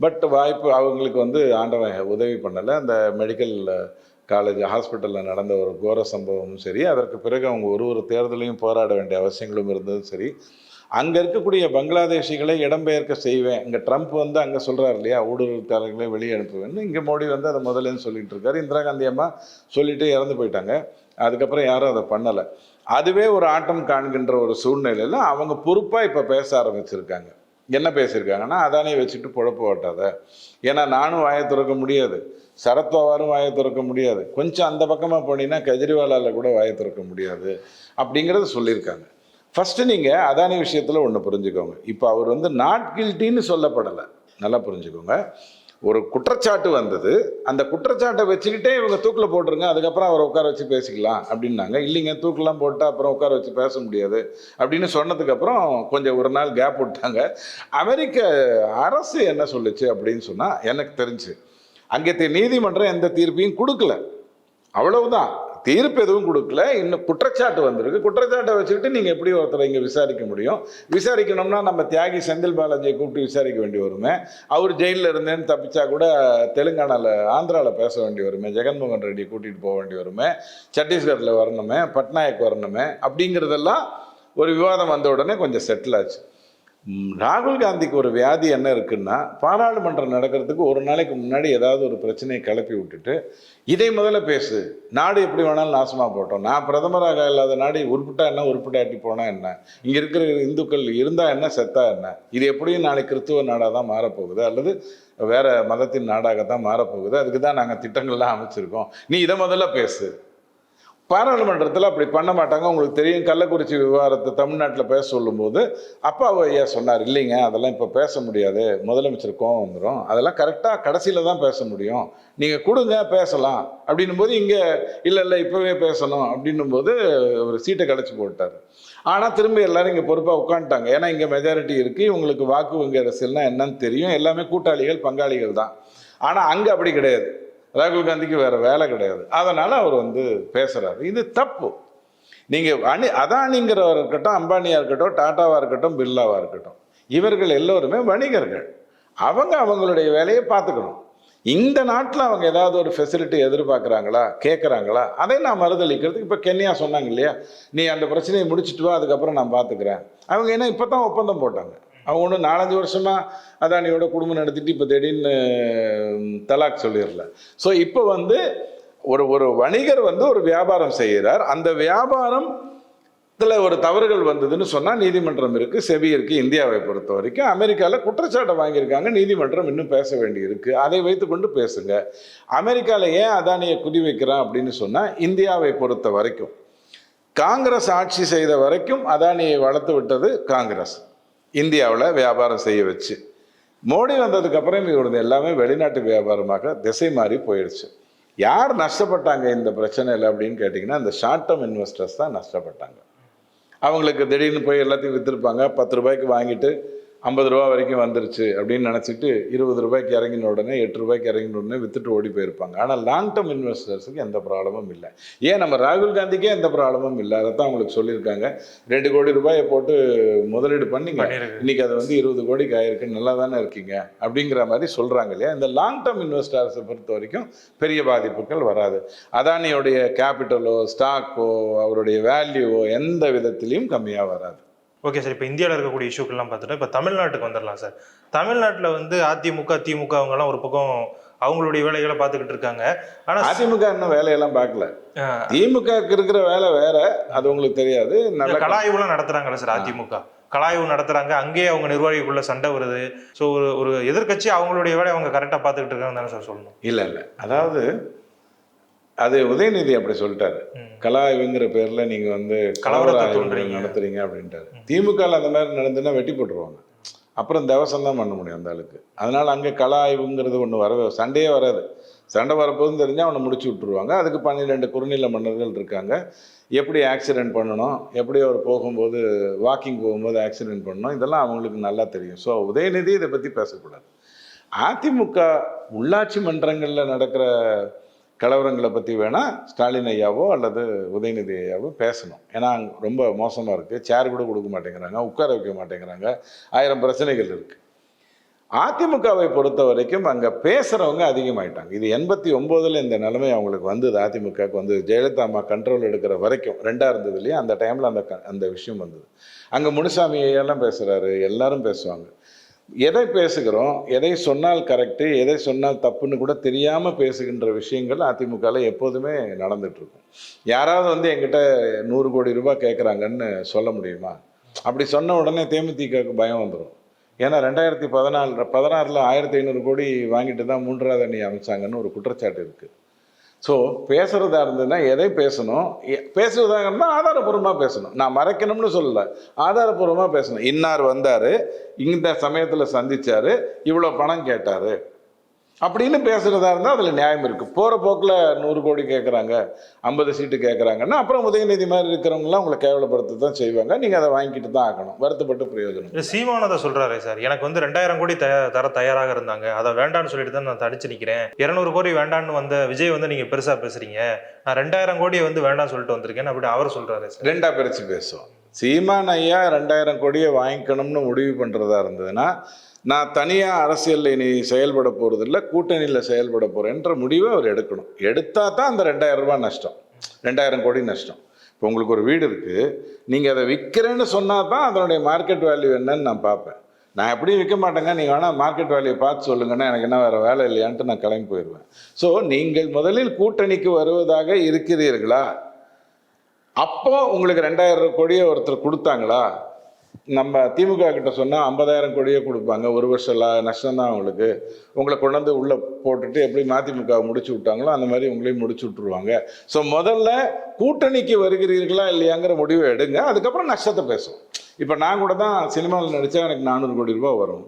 பட் வாய்ப்பு அவங்களுக்கு வந்து ஆண்டவன் உதவி பண்ணலை. அந்த மெடிக்கல் காலேஜ் ஹாஸ்பிட்டலில் நடந்த ஒரு கோர சம்பவமும் சரி, அதற்கு பிறகு அவங்க ஒரு தேர்தலையும் போராட வேண்டிய அவசியங்களும் இருந்ததும் சரி, அங்கே இருக்கக்கூடிய பங்களாதேஷிகளை இடம்பெயர்க்க செய்வேன். இங்கே ட்ரம்ப் வந்து அங்கே சொல்கிறார் இல்லையா, ஊடுருவல்காரர்களை வெளியே அனுப்புவேன்னு. இங்கே மோடி வந்து அதை முதலேன்னு சொல்லிட்டு இருக்காரு. இந்திரா காந்தி அம்மா சொல்லிட்டு இறந்து போயிட்டாங்க. அதுக்கப்புறம் யாரும் அதை பண்ணலை. அதுவே ஒரு ஆட்டம் காண்கின்ற ஒரு சூழ்நிலையில் அவங்க பொறுப்பாக இப்போ பேச ஆரம்பிச்சிருக்காங்க. என்ன பேசியிருக்காங்கன்னா, அதானே வச்சுட்டு பொழப்பு ஓட்டாத, ஏன்னா நானும் வாயை திறக்க முடியாது, சரத்பவாரும் வாயை திறக்க முடியாது, கொஞ்சம் அந்த பக்கமாக போனீங்கன்னா கெஜ்ரிவாலால் கூட வாயை திறக்க முடியாது அப்படிங்கிறத சொல்லியிருக்காங்க. ஃபஸ்ட்டு நீங்கள் அதானி விஷயத்தில் ஒன்று புரிஞ்சுக்கோங்க. இப்போ அவர் வந்து நாட் கில்ட்டின்னு சொல்லப்படலை, நல்லா புரிஞ்சுக்கோங்க. ஒரு குற்றச்சாட்டு வந்தது, அந்த குற்றச்சாட்டை வச்சுக்கிட்டே இவங்க தூக்கில் போட்டுருங்க, அதுக்கப்புறம் அவரை உட்கார வச்சு பேசிக்கலாம் அப்படின்னாங்க. இல்லைங்க, தூக்கெலாம் போட்டால் அப்புறம் உட்கார வச்சு பேச முடியாது அப்படின்னு சொன்னதுக்கப்புறம் கொஞ்சம் ஒரு நாள் கேப் விட்டாங்க. அமெரிக்க அரசு என்ன சொல்லுச்சு அப்படின்னு சொன்னால், எனக்கு தெரிஞ்சு அங்கே நீதிமன்றம் எந்த தீர்ப்பையும் கொடுக்கல, அவ்வளவுதான். தீர்ப்பு எதுவும் கொடுக்கல. இன்னும் குற்றச்சாட்டு வந்திருக்கு. குற்றச்சாட்டை வச்சுக்கிட்டு நீங்கள் எப்படி ஒருத்தரை இங்கே விசாரிக்க முடியும்? விசாரிக்கணும்னா நம்ம தியாகி செந்தில் பாலாஜியை கூப்பிட்டு விசாரிக்க வேண்டி வருமே. அவர் ஜெயிலில் இருந்தேன்னு தப்பிச்சா கூட தெலுங்கானாவில், ஆந்திராவில் பேச வேண்டி வருமே. ஜெகன்மோகன் ரெட்டியை கூட்டிகிட்டு போக வேண்டி வருமே. சத்தீஸ்கரில் வரணுமே, பட்நாயக் வரணுமே. அப்படிங்கிறதெல்லாம் ஒரு விவாதம் வந்த உடனே கொஞ்சம் செட்டில் ஆச்சு. ராகுல் காந்திக்கு ஒரு வியாதி என்ன இருக்குன்னா, பாராளுமன்றம் நடக்கிறதுக்கு ஒரு நாளைக்கு முன்னாடி ஏதாவது ஒரு பிரச்சனையை கிளப்பி விட்டுட்டு இதை முதல்ல பேசு, நாடு எப்படி வேணாலும் நாசமாக போட்டோம், நான் பிரதமராக இல்லாத நாடு உருப்பிட்டா என்ன, உருப்பிட்டாட்டி போனால் என்ன, இங்கே இருக்கிற இந்துக்கள் இருந்தால் என்ன, செத்தா என்ன, இது எப்படியும் நாளைக்கு கிறிஸ்துவ நாடாக தான் மாறப்போகுது அல்லது வேறு மதத்தின் நாடாகத்தான் மாறப்போகுது, அதுக்கு தான் நாங்கள் திட்டங்கள்லாம் அமைச்சிருக்கோம், நீ இதை முதல்ல பேசு. பாராளுமன்றத்தில் அப்படி பண்ண மாட்டாங்க. உங்களுக்கு தெரியும், கள்ளக்குறிச்சி விவகாரத்தை தமிழ்நாட்டில் பேச சொல்லும்போது அப்பா ஐயா சொன்னார், இல்லைங்க அதெல்லாம் இப்போ பேச முடியாது, முதலமைச்சர் கோவம் வந்துடும், அதெல்லாம் கரெக்டாக கடைசியில் தான் பேச முடியும், நீங்கள் கொடுங்க பேசலாம் அப்படின்னும் போது இங்கே இல்லை இப்போவே பேசணும் அப்படின்னும் போது ஒரு சீட்டை கழிச்சு போட்டார். ஆனால் திரும்ப எல்லாரும் இங்கே பொறுப்பாக உட்காந்துட்டாங்க. ஏன்னா இங்கே மெஜாரிட்டி இருக்குது, இவங்களுக்கு வாக்கு வங்கி அரசியல்னா என்னன்னு தெரியும், எல்லாமே கூட்டாளிகள் பங்காளிகள் தான். ஆனால் அங்கே அப்படி கிடையாது. ராகுல் காந்திக்கு வேறு வேலை கிடையாது. அதனால் அவர் வந்து பேசுகிறாரு. இது தப்பு. நீங்கள் அதானிங்கிறவர் இருக்கட்டும், அம்பானியாக இருக்கட்டும், டாட்டாவாக இருக்கட்டும், பிர்லாவாக இருக்கட்டும், இவர்கள் எல்லோருமே வணிகர்கள். அவங்க அவங்களுடைய வேலையை பார்த்துக்கணும். இந்த நாட்டில் அவங்க ஏதாவது ஒரு ஃபெசிலிட்டி எதிர்பார்க்குறாங்களா, கேட்குறாங்களா, அதை நான் மறுதளிக்கிறதுக்கு இப்போ கென்யா சொன்னாங்க இல்லையா, நீ அந்த பிரச்சனையை முடிச்சுட்டு வா, அதுக்கப்புறம் நான் பார்த்துக்கிறேன். அவங்க ஏன்னா இப்போ தான் ஒப்பந்தம் போட்டாங்க. அவங்க ஒன்றும் 4-5 வருஷமாக அதானியோட குடும்பம் நடத்திட்டு இப்போ திடீர்னு தலாக் சொல்லிடல. ஸோ இப்போ வந்து ஒரு வணிகர் வந்து ஒரு வியாபாரம் செய்கிறார். அந்த வியாபாரம் இதில் ஒரு தவறுகள் வந்ததுன்னு சொன்னால் நீதிமன்றம் இருக்குது, செபி இருக்குது. இந்தியாவை பொறுத்த வரைக்கும் அமெரிக்காவில் குற்றச்சாட்டை வாங்கியிருக்காங்க, நீதிமன்றம் இன்னும் பேச வேண்டி இருக்குது. அதை வைத்துக்கொண்டு பேசுங்க. அமெரிக்காவில் ஏன் அதானியை குறி வைக்கிறான் அப்படின்னு சொன்னால், இந்தியாவை பொறுத்த வரைக்கும் காங்கிரஸ் ஆட்சி செய்த வரைக்கும் அதானியை வளர்த்து விட்டது காங்கிரஸ், இந்தியாவில் வியாபாரம் செய்ய வச்சு. மோடி வந்ததுக்கப்புறம் இவரது எல்லாமே வெளிநாட்டு வியாபாரமாக திசை மாறி போயிடுச்சு. யார் நஷ்டப்பட்டாங்க இந்த பிரச்சனையில் அப்படின்னு கேட்டிங்கன்னா, இந்த ஷார்ட் டேர்ம் இன்வெஸ்டர்ஸ் தான் நஷ்டப்பட்டாங்க. அவங்களுக்கு திடீர்னு போய் எல்லாத்தையும் விற்றுருப்பாங்க. 10 ரூபாய்க்கு வாங்கிட்டு 50 ரூபா வரைக்கும் வந்துருச்சு அப்படின்னு நினச்சிட்டு 20 ரூபாய்க்கு இறங்கின உடனே 8 ரூபாய்க்கு இறங்கின உடனே விற்றுட்டு ஓடி போயிருப்பாங்க. ஆனால் லாங் டேர்ம் இன்வெஸ்டர்ஸுக்கு எந்த ப்ராப்ளமும் இல்லை. ஏன் நம்ம ராகுல் காந்திக்கே எந்த ப்ராப்ளமும் இல்லை. அதை தான் அவங்களுக்கு சொல்லியிருக்காங்க. 2 கோடி ரூபாயை போட்டு முதலீடு பண்ணிங்க, இன்றைக்கி அது வந்து 20 கோடிக்கு ஆயிருக்கு, நல்லா தானே இருக்கீங்க அப்படிங்கிற மாதிரி சொல்கிறாங்க இல்லையா. இந்த லாங் டேர்ம் இன்வெஸ்டர்ஸை பொறுத்த வரைக்கும் பெரிய பாதிப்புகள் வராது. அதானியோடைய கேபிட்டலோ ஸ்டாக்கோ அவருடைய வேல்யூவோ எந்த விதத்திலையும் கம்மியாக வராது. ஓகே சார், இப்போ இந்தியாவில் இருக்கக்கூடிய இஷ்யூக்கள்லாம் பார்த்துட்டு இப்போ தமிழ்நாட்டுக்கு வந்துடலாம் சார். தமிழ்நாட்டில் வந்து அதிமுக திமுக அவங்கெல்லாம் ஒரு பக்கம் அவங்களுடைய வேலைகளை பார்த்துக்கிட்டு இருக்காங்க. ஆனால் அதிமுக இன்னும் வேலையெல்லாம் பார்க்கல. திமுகவுக்கு இருக்கிற வேலை வேற, அது உங்களுக்கு தெரியாது. நல்ல கலாய்வுலாம் நடத்துறாங்கல்ல சார். அதிமுக கலாய்வு நடத்துறாங்க, அங்கேயே அவங்க நிர்வாகிக்குள்ள சண்டை வருது. ஸோ ஒரு எதிர்கட்சி அவங்களுடைய வேலையை அவங்க கரெக்டாக பார்த்துக்கிட்டு இருக்காங்கன்னு தானே சார் சொல்லணும். இல்லை, அதாவது அது உதயநிதி அப்படி சொல்லிட்டாரு. கலாய்வுங்கிற பேர்ல நீங்க வந்து கலவரத்தை நடத்துறீங்க அப்படின்ட்டாரு. திமுகவில் அந்த மாதிரி நடந்துன்னா வெட்டி போட்டுருவாங்க. அப்புறம் தேவசம் தான் பண்ண முடியும் அந்த ஆளுக்கு. அதனால அங்கே கலாய்வுங்கிறது ஒன்று வரவே, சண்டையே வராது. சண்டை வரப்போதுன்னு தெரிஞ்சால் அவனை முடிச்சு விட்டுருவாங்க. அதுக்கு 12 குறுநில மன்னர்கள் இருக்காங்க. எப்படி ஆக்சிடென்ட் பண்ணணும், எப்படி அவர் போகும்போது வாக்கிங் போகும்போது ஆக்சிடென்ட் பண்ணணும், இதெல்லாம் அவங்களுக்கு நல்லா தெரியும். ஸோ உதயநிதி இதை பற்றி பேசக்கூடாது. அதிமுக உள்ளாட்சி மன்றங்களில் நடக்கிற கலவரங்களை பற்றி வேணால் ஸ்டாலின் ஐயாவோ அல்லது உதயநிதி ஐயாவோ பேசணும். ஏன்னா ரொம்ப மோசமாக இருக்குது. சேர் கூட கொடுக்க மாட்டேங்கிறாங்க, உட்கார வைக்க மாட்டேங்கிறாங்க, 1000 பிரச்சனைகள் இருக்குது. அதிமுகவை பொறுத்த வரைக்கும் அங்கே பேசுகிறவங்க அதிகமாயிட்டாங்க. இது 89 இந்த நிலைமை அவங்களுக்கு வந்தது. அதிமுகவுக்கு வந்து ஜெயலலிதா அம்மா கண்ட்ரோல் எடுக்கிற வரைக்கும் 2 இருந்தது இல்லையா, அந்த டைமில் அந்த விஷயம் வந்தது. அங்கே முனுசாமி ஐயாலாம் பேசுகிறாரு, எல்லாரும் பேசுவாங்க. எதை பேசுகிறோம், எதை சொன்னால் கரெக்டு, எதை சொன்னால் தப்புன்னு கூட தெரியாமல் பேசுகின்ற விஷயங்கள் அதிமுகவில் எப்போதுமே நடந்துகிட்ருக்கும். யாராவது வந்து என்கிட்ட 100 கோடி ரூபாய் கேட்குறாங்கன்னு சொல்ல முடியுமா? அப்படி சொன்ன உடனே தேமுதிகவுக்கு பயம் வந்துடும். ஏன்னா 2016 1500 கோடி வாங்கிட்டு தான் 3வது அணி அமைச்சாங்கன்னு ஒரு குற்றச்சாட்டு இருக்குது. ஸோ பேசுகிறதா இருந்ததுன்னா எதை பேசணும், பேசுவதாக இருந்தால் ஆதாரபூர்வமாக பேசணும். நான் மறைக்கணும்னு சொல்லலை, ஆதாரபூர்வமாக பேசணும். இன்னார் வந்தார், இந்த சமயத்தில் சந்தித்தார், இவ்வளோ பணம் கேட்டார் அப்படின்னு பேசுகிறதா இருந்தால் அதில் நியாயம் இருக்குது. போகிற போக்கில் 100 கோடி கேட்குறாங்க, 50 சீட்டு கேட்குறாங்கன்னா அப்புறம் உதயநிதி மாதிரி இருக்கிறவங்களாம் உங்களை கேவலப்படுத்த தான் செய்வாங்க. நீங்கள் அதை வாங்கிட்டு தான் ஆகணும், வருத்தப்பட்டு பிரயோஜனம். சீமானதை சொல்கிறாரு சார், எனக்கு வந்து 2000 கோடி தர தயாராக இருந்தாங்க, அதை வேண்டான்னு சொல்லிட்டு தான் நான் தடிச்சு நிற்கிறேன். 200 கோடி வேண்டான்னு வந்த விஜய் வந்து நீங்கள் பெருசாக பேசுகிறீங்க, நான் 2000 கோடியை வந்து வேண்டாம்னு சொல்லிட்டு வந்திருக்கேன் அப்படி அவர் சொல்கிறாரு சார். 2ஆக பிரித்து பேசுவோம். சீமான் ஐயா 2000 கோடியை வாங்கிக்கணும்னு முடிவு பண்ணுறதா இருந்ததுன்னா, நான் தனியாக அரசியலில் இனி செயல்பட போகிறதில்ல, கூட்டணியில் செயல்பட போகிறேன்ற முடிவை அவர் எடுக்கணும். எடுத்தால் தான் அந்த 2000 ரூபா நஷ்டம், 2000 கோடி நஷ்டம். இப்போ உங்களுக்கு ஒரு வீடு இருக்குது, நீங்கள் அதை விற்கிறேன்னு சொன்னால் தான் அதனுடைய மார்க்கெட் வேல்யூ என்னன்னு நான் பார்ப்பேன். நான் எப்படியும் விற்க மாட்டேங்க, நீங்கள் வேணால் மார்க்கெட் வேல்யூ பார்த்து சொல்லுங்கன்னா எனக்கு என்ன வேறு வேலை இல்லையான்ட்டு நான் கிளம்பி போயிடுவேன். ஸோ நீங்கள் முதலில் கூட்டணிக்கு வருவதாக இருக்கிறீர்களா? அப்போ உங்களுக்கு 2000 கோடியை ஒருத்தர் கொடுத்தாங்களா? நம்ம திமுக கிட்ட சொன்னால் 50,000 கோடியே கொடுப்பாங்க, 1 வருஷம் நஷ்டம்தான் அவங்களுக்கு. உங்களை கொண்டு வந்து உள்ளே போட்டுட்டு எப்படி மதிமுக முடிச்சு விட்டாங்களோ அந்த மாதிரி உங்களையும் முடிச்சு விட்டுருவாங்க. ஸோ முதல்ல கூட்டணிக்கு வருகிறீர்களா இல்லையாங்கிற முடிவை எடுங்க, அதுக்கப்புறம் நஷ்டத்தை பேசுவோம். இப்போ நான் கூட தான் சினிமாவில் நடித்தா எனக்கு 400 கோடி ரூபா வரும்.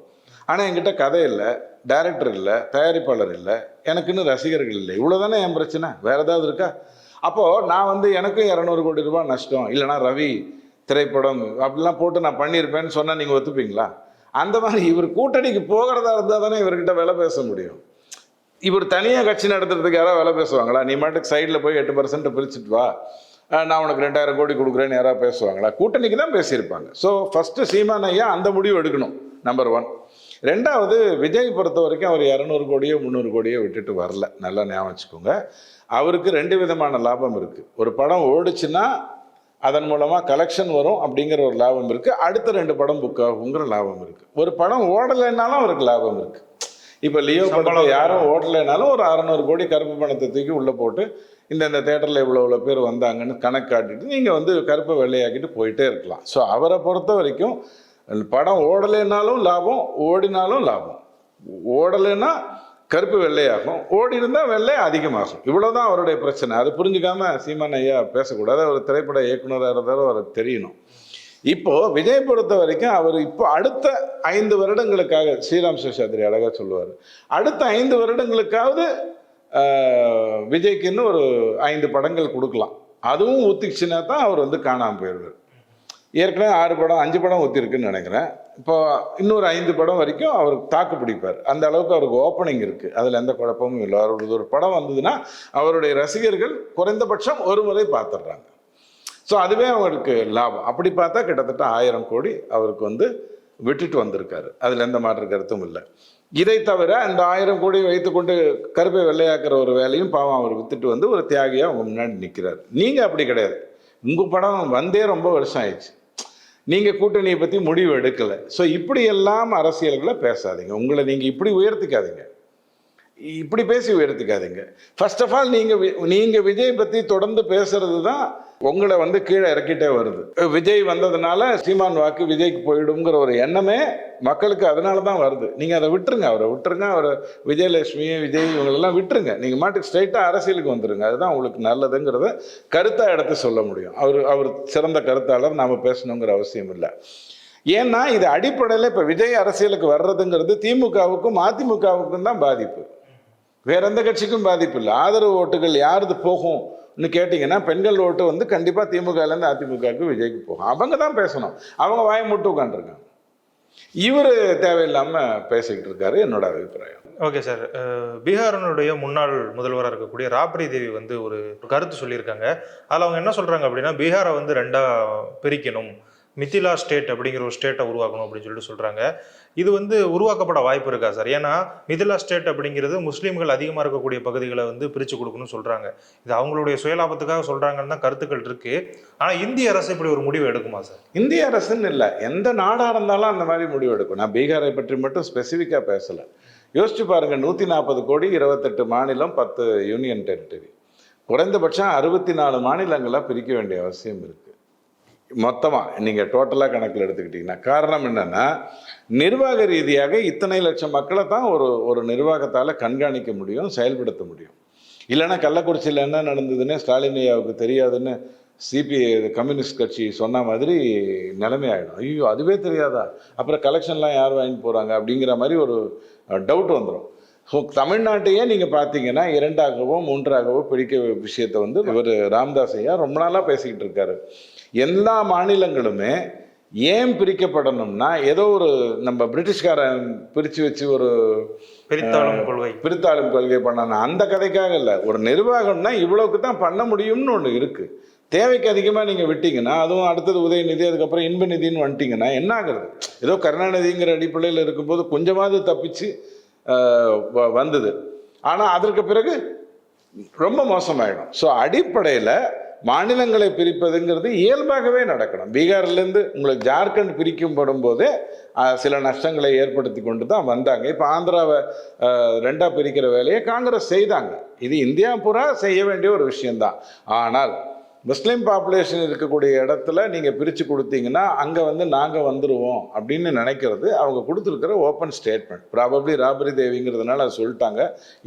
ஆனால் என்கிட்ட கதை இல்லை, டைரக்டர் இல்லை, தயாரிப்பாளர் இல்லை, எனக்குன்னு ரசிகர்கள் இல்லை. இவ்வளோ தானே என் பிரச்சனை, வேறு ஏதாவது இருக்கா? அப்போது நான் வந்து எனக்கும் 200 கோடி ரூபா நஷ்டம், இல்லைனா ரவி திரைப்படம் அப்படிலாம் போட்டு நான் பண்ணியிருப்பேன்னு சொன்னால் நீங்கள் ஒத்துப்பீங்களா? அந்த மாதிரி இவர் கூட்டணிக்கு போகிறதா இருந்தால் தானே இவர்கிட்ட விலை பேச முடியும். இவர் தனியாக கட்சி நடத்துறதுக்கு யாராவது விலை பேசுவாங்களா? நீ மாட்டுக்கு சைடில் போய் 8% பிரிச்சுட்டு வா, நான் உனக்கு 2000 கோடி கொடுக்குறேன்னு யாராவது பேசுவாங்களா? கூட்டணிக்கு தான் பேசியிருப்பாங்க. ஸோ ஃபஸ்ட்டு சீமான் ஐயா அந்த முடிவு எடுக்கணும், நம்பர் 1. ரெண்டாவது, விஜய் பொறுத்த வரைக்கும் அவர் 200 கோடியோ 300 கோடியோ விட்டுட்டு வரல. நல்லா ஞாபகம் வச்சுக்கோங்க. அவருக்கு 2 விதமான லாபம் இருக்குது. ஒரு படம் ஓடுச்சுன்னா அதன் மூலமாக கலெக்ஷன் வரும் அப்படிங்கிற ஒரு லாபம் இருக்குது. அடுத்த 2 படம் புக் ஆகுங்கிற லாபம் இருக்குது. ஒரு படம் ஓடலைன்னாலும் அவருக்கு லாபம் இருக்குது. இப்போ லியோ படத்தை யாரும் ஓடலைனாலும் ஒரு 600 கோடி கருப்பு பணத்தை தூக்கி உள்ளே போட்டு இந்த தேட்டரில் இவ்வளோ பேர் வந்தாங்கன்னு கணக்கு காட்டிட்டு நீங்கள் வந்து கருப்பை வெள்ளையாக்கிட்டு போயிட்டே இருக்கலாம். ஸோ அவரை பொறுத்த வரைக்கும் படம் ஓடலைன்னாலும் லாபம், ஓடினாலும் லாபம். ஓடலைன்னா கருப்பு வெள்ளையாகும், ஓடி இருந்தால் வெள்ளை அதிகமாகும். இவ்வளோதான் அவருடைய பிரச்சனை. அது புரிஞ்சுக்காம சீமான் ஐயா பேசக்கூடாது. அவர் திரைப்பட இயக்குனராக இருந்தாலும் அவருக்கு தெரியணும். இப்போ விஜய் பொறுத்த வரைக்கும் அவர் இப்போ அடுத்த 5 வருடங்களுக்காக, ஸ்ரீராம் சேஷாத்ரி அழகாக சொல்லுவார், அடுத்த 5 வருடங்களுக்காவது விஜய்க்குன்னு ஒரு 5 படங்கள் கொடுக்கலாம். அதுவும் ஊத்திச்சுன்னா தான் அவர் வந்து காணாமல் போயிடுவார். ஏற்கனவே 6 படம் 5 படம் ஊற்றிருக்குன்னு நினைக்கிறேன். இப்போ இன்னொரு 5 படம் வரைக்கும் அவர் தாக்கு பிடிப்பார். அந்த அளவுக்கு அவருக்கு ஓப்பனிங் இருக்குது. அதில் எந்த குழப்பமும் இல்லை. அவருடைய ஒரு படம் வந்ததுன்னா அவருடைய ரசிகர்கள் குறைந்தபட்சம் ஒரு முறை பார்த்துடுறாங்க. ஸோ அதுவே அவருக்கு லாபம். அப்படி பார்த்தா கிட்டத்தட்ட 1000 கோடி அவருக்கு வந்து விட்டுட்டு வந்திருக்காரு. அதில் எந்த மாற்று கருத்தும் இல்லை. இதை தவிர அந்த 1000 கோடி வைத்துக்கொண்டு கருப்பை வெள்ளையாக்குற ஒரு வேலையும் பாவம் அவர் வித்துட்டு வந்து ஒரு தியாகியாக அவங்க முன்னாடி நிற்கிறார். நீங்கள் அப்படி கிடையாது. உங்கள் படம் வந்தே ரொம்ப வருஷம் ஆயிடுச்சு. நீங்கள் கூட்டணியை பற்றி முடிவு எடுக்கலை. ஸோ இப்படியெல்லாம் அரசியல்களை பேசாதீங்க. உங்களை நீங்கள் இப்படி உயர்த்திக்காதீங்க, இப்படி பேசி உயர்த்திக்காதீங்க. ஃபர்ஸ்ட் ஆஃப் ஆல் நீங்கள் விஜய் பற்றி தொடர்ந்து பேசுறது தான் உங்களை வந்து கீழே இறக்கிட்டே வருது. விஜய் வந்ததுனால சீமான் வாக்கு விஜய்க்கு போயிடுங்கிற ஒரு எண்ணமே மக்களுக்கு அதனால தான் வருது. நீங்கள் அதை விட்டுருங்க, அவரை விட்டுருங்க. அவரை விஜயலட்சுமி, விஜய் இவங்களெல்லாம் விட்டுருங்க. நீங்கள் மாட்டுக்கு ஸ்ட்ரைட்டாக அரசியலுக்கு வந்துடுங்க. அதுதான் உங்களுக்கு நல்லதுங்கிறத கருத்தாக எடுத்து சொல்ல முடியும். அவர் சிறந்த கருத்தாளர், நாம் பேசணுங்கிற அவசியம் இல்லை. ஏன்னா இது அடிப்படையில் இப்போ விஜய் அரசியலுக்கு வர்றதுங்கிறது திமுகவுக்கும் அதிமுகவுக்கும் தான் பாதிப்பு, வேற எந்த கட்சிக்கும் பாதிப்பு இல்லை. ஆதரவு ஓட்டுகள் யாருது போகும்னு கேட்டிங்கன்னா பெண்கள் ஓட்டு வந்து கண்டிப்பாக திமுகலேருந்து அதிமுகவுக்கு விஜய்க்கு போகும். அவங்க தான் பேசணும். அவங்க வாயை மூட்டு உட்காந்துருக்காங்க. இவர் தேவையில்லாமல் பேசிக்கிட்டு இருக்காரு, என்னோட அபிப்பிராயம். ஓகே சார், பீகாரினுடைய முன்னாள் முதல்வராக இருக்கக்கூடிய ராப்ரி தேவி வந்து ஒரு கருத்து சொல்லியிருக்காங்க. அதில் அவங்க என்ன சொல்கிறாங்க அப்படின்னா, பீகாரை வந்து 2ஆக பிரிக்கணும், மிதிலா ஸ்டேட் அப்படிங்கிற ஒரு ஸ்டேட்டை உருவாக்கணும் அப்படின்னு சொல்லிட்டு சொல்கிறாங்க. இது வந்து உருவாக்கப்பட வாய்ப்பு இருக்கா சார்? ஏன்னா மிதிலா ஸ்டேட் அப்படிங்கிறது முஸ்லீம்கள் அதிகமாக இருக்கக்கூடிய பகுதிகளை வந்து பிரித்து கொடுக்கணும்னு சொல்கிறாங்க. இது அவங்களுடைய சுயலாபத்துக்காக சொல்கிறாங்கன்னு தான் கருத்துக்கள் இருக்குது. ஆனால் இந்திய அரசு இப்படி ஒரு முடிவு எடுக்குமா சார்? இந்திய அரசுன்னு இல்லை, எந்த நாடாக இருந்தாலும் அந்த மாதிரி முடிவு எடுக்கும். நான் பீகாரை பற்றி மட்டும் ஸ்பெசிஃபிக்காக பேசலை. யோசிச்சு பாருங்கள், 140 கோடி, 28 மாநிலம், 10 யூனியன் டெரிட்டரி. குறைந்தபட்சம் 64 மாநிலங்களாக பிரிக்க வேண்டிய அவசியம் இருக்குது மொத்தமாக நீங்கள் டோட்டலாக கணக்கில் எடுத்துக்கிட்டிங்கன்னா. காரணம் என்னென்னா, நிர்வாக ரீதியாக இத்தனை லட்சம் மக்களை தான் ஒரு நிர்வாகத்தால் கண்காணிக்க முடியும், செயல்படுத்த முடியும். இல்லைன்னா கள்ளக்குறிச்சியில் என்ன நடந்ததுன்னு ஸ்டாலின் ஐயாவுக்கு தெரியாதுன்னு கம்யூனிஸ்ட் கட்சி சொன்ன மாதிரி நிலைமை ஆகிடும். ஐயோ அதுவே தெரியாதா, அப்புறம் கலெக்ஷன்லாம் யார் வாங்கிட்டு போகிறாங்க அப்படிங்கிற மாதிரி ஒரு டவுட் வந்துடும். ஸோ தமிழ்நாட்டையே நீங்கள் பார்த்தீங்கன்னா 2ஆகவோ 3ஆகவோ பிடிக்க விஷயத்தை வந்து இவர் ராமதாஸ் ஐயா ரொம்ப நாளாக பேசிக்கிட்டு இருக்காரு. எல்லா மாநிலங்களுமே ஏன் பிரிக்கப்படணும்னா, ஏதோ ஒரு நம்ம பிரிட்டிஷ்காரன் பிரித்து வச்சு ஒரு பிரித்தாளும் கொள்கை பண்ணணும் அந்த கதைக்காக இல்லை. ஒரு நிர்வாகம்னா இவ்வளவுக்கு தான் பண்ண முடியும்னு ஒன்று இருக்குது. தேவைக்கு அதிகமாக நீங்கள் விட்டீங்கன்னா, அதுவும் அடுத்தது உதயநிதி, அதுக்கப்புறம் இன்ப நிதின்னு வந்துட்டிங்கன்னா என்ன ஆகுறது? ஏதோ கருணாநிதிங்கிற அடிப்படையில் இருக்கும்போது கொஞ்சமாவது தப்பிச்சு வந்தது. ஆனால் அதற்கு பிறகு ரொம்ப மோசமாயிடும். ஸோ அடிப்படையில் மாநிலங்களை பிரிப்பதுங்கிறது இயல்பாகவே நடக்கணும். பீகார்லேருந்து உங்களுக்கு ஜார்க்கண்ட் பிரிக்கப்படும் போதே சில நஷ்டங்களை ஏற்படுத்தி கொண்டு தான் வந்தாங்க. இப்போ ஆந்திராவை 2ஆக பிரிக்கிற வேலையை காங்கிரஸ் செய்தாங்க. இது இந்தியா பூரா செய்ய வேண்டிய ஒரு விஷயந்தான். ஆனால் முஸ்லீம் பாப்புலேஷன் இருக்கக்கூடிய இடத்துல நீங்கள் பிரித்து கொடுத்தீங்கன்னா அங்கே வந்து நாங்கள் வந்துடுவோம் அப்படின்னு நினைக்கிறது அவங்க கொடுத்துருக்கிற ஓப்பன் ஸ்டேட்மெண்ட். ப்ராபப்ளி ராபரி தேவிங்கிறதுனால அதை சொல்லிட்டாங்க.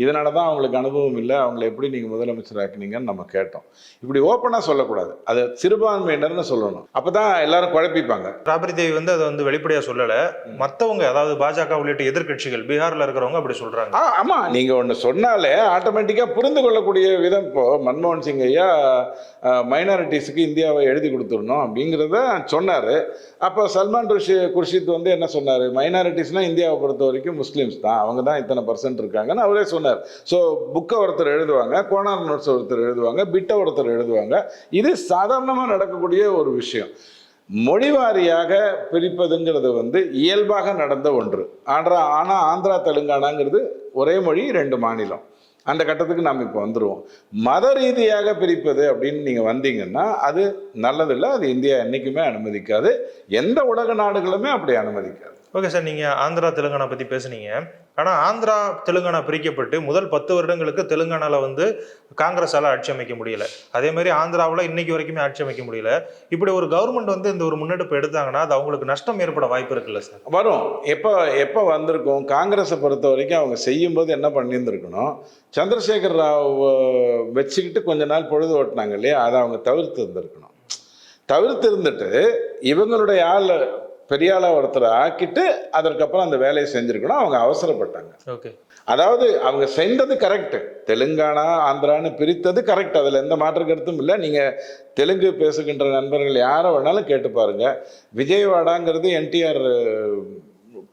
இதனால தான் அவங்களுக்கு அனுபவம் இல்லை, அவங்கள எப்படி நீங்கள் முதலமைச்சர் ஆக்கினீங்கன்னு நம்ம கேட்டோம். இப்படி ஓப்பனாக சொல்லக்கூடாது, அதை சிறுபான்மையினர்னு சொல்லணும். அப்போ தான் எல்லாரும் குழப்பிப்பாங்க. ராபரி தேவி வந்து அதை வந்து வெளிப்படையாக சொல்லலை. மற்றவங்க, அதாவது பாஜக உள்ளிட்ட எதிர்கட்சிகள் பீகாரில் இருக்கிறவங்க அப்படி சொல்கிறாங்க. ஆமாம், நீங்கள் ஒன்று சொன்னாலே ஆட்டோமேட்டிக்காக புரிந்து கொள்ளக்கூடிய விதம். இப்போது மன்மோகன் சிங் ஐயா மைனாரிட்டிஸுக்கு இந்தியாவை எழுதி கொடுத்துடணும் அப்படிங்கிறத சொன்னார். அப்போ சல்மான் குர்ஷித் வந்து என்ன சொன்னார், மைனாரிட்டிஸ்னால் இந்தியாவை பொறுத்த வரைக்கும் முஸ்லீம்ஸ் தான், அவங்க தான் இத்தனை % இருக்காங்கன்னு அவரே சொன்னார். ஸோ புக்கை ஒருத்தர் எழுதுவாங்க, கோனார் நோட்ஸ் ஒருத்தர் எழுதுவாங்க, பிட்டை ஒருத்தர் எழுதுவாங்க. இது சாதாரணமாக நடக்கக்கூடிய ஒரு விஷயம். மொழிவாரியாக பிரிப்பதுங்கிறது வந்து இயல்பாக நடந்த ஒன்று. ஆனால் ஆந்திரா தெலுங்கானாங்கிறது ஒரே மொழி 2 மாநிலம். அந்த கட்டத்துக்கு நாம் இப்போ வந்துடுவோம். மத ரீதியாக பிரிப்பது அப்படின்னு நீங்கள் வந்தீங்கன்னா அது நல்லதில்லை. அது இந்தியா என்றைக்குமே அனுமதிக்காது. எந்த உலக நாடுகளுமே அப்படி அனுமதிக்காது. ஓகே சார், நீங்கள் ஆந்திரா தெலுங்கானா பற்றி பேசுனீங்க. ஆனால் ஆந்திரா தெலுங்கானா பிரிக்கப்பட்டு முதல் 10 வருடங்களுக்கு தெலுங்கானாவில் வந்து காங்கிரஸால் ஆட்சி அமைக்க முடியல. அதே மாதிரி ஆந்திராவில் இன்னைக்கு வரைக்குமே ஆட்சி அமைக்க முடியல. இப்படி ஒரு கவர்மெண்ட் வந்து இந்த ஒரு முன்னெடுப்பு எடுத்தாங்கன்னா அது அவங்களுக்கு நஷ்டம் ஏற்பட வாய்ப்பு இருக்குல்ல சார்? வரும். எப்போ வந்திருக்கும்? காங்கிரஸை பொறுத்த வரைக்கும் அவங்க செய்யும்போது என்ன பண்ணியிருந்துருக்கணும், சந்திரசேகர் ராவ் வச்சுக்கிட்டு கொஞ்ச நாள் பொழுது ஓட்டினாங்க இல்லையா, அதை அவங்க தவிர்த்து இருந்திருக்கணும். தவிர்த்து இருந்துட்டு இவங்களுடைய பெரிய ஆளாக ஒருத்தரை ஆக்கிட்டு அதற்கப்புறம் அந்த வேலையை செஞ்சுருக்கணும். அவங்க அவசரப்பட்டாங்க. ஓகே, அதாவது அவங்க செஞ்சது கரெக்டு. தெலுங்கானா ஆந்திரான்னு பிரித்தது கரெக்ட். அதில் எந்த மாற்று கருத்தும் இல்லை. நீங்கள் தெலுங்கு பேசுகின்ற நண்பர்கள் யாரை வேணாலும் கேட்டு பாருங்கள். விஜயவாடாங்கிறது என்டிஆர்